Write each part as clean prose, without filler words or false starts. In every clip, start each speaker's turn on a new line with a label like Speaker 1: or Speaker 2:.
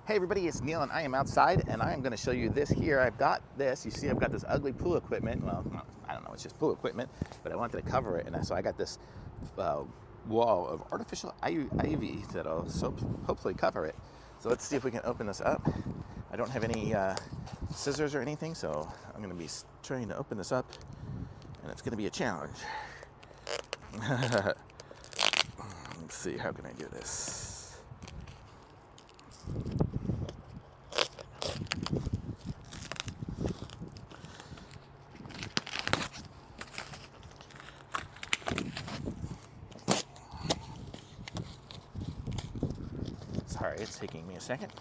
Speaker 1: Hey everybody, it's Neil and I am outside and I am going to show you this here. I've got this, you see I've got this ugly pool equipment. Well, I don't know, it's just pool equipment, but I wanted to cover it, and so I got this wall of artificial ivy that'll hopefully cover it. So let's see if we can open this up. I don't have any scissors or anything, so I'm going to be trying to open this up, and it's going to be a challenge. Let's see, how can I do this? Sorry, it's taking me a second.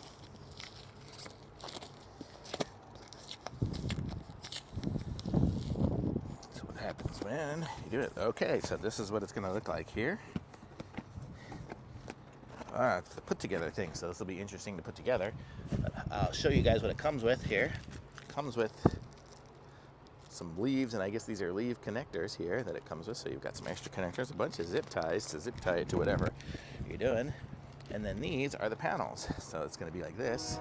Speaker 1: So what happens when you do it? Okay, so this is what it's going to look like here. It's the put together thing, so this will be interesting to put together. I'll show you guys what it comes with here. It comes with some leaves, and I guess these are leaf connectors here that it comes with. So you've got some extra connectors, a bunch of zip ties to zip tie it to whatever you're doing. And then these are the panels. So it's going to be like this.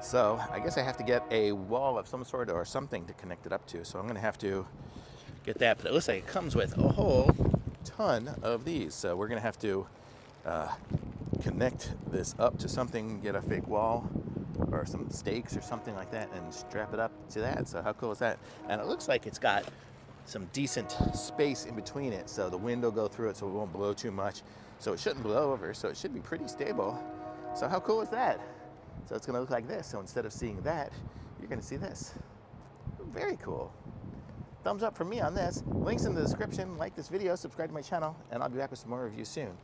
Speaker 1: So I guess I have to get a wall of some sort or something to connect it up to. So I'm going to have to get that. But it looks like it comes with a whole ton of these. So we're going to have to connect this up to something, get a fake wall or some stakes or something like that, and strap it up to that. So how cool is that? And it looks like it's got some decent space in between it, so the wind will go through it so it won't blow too much. So it shouldn't blow over, so it should be pretty stable. So how cool is that? So it's going to look like this. So instead of seeing that, you're going to see this. Very cool. Thumbs up from me on this. Links in the description. Like this video, subscribe to my channel, and I'll be back with some more reviews soon.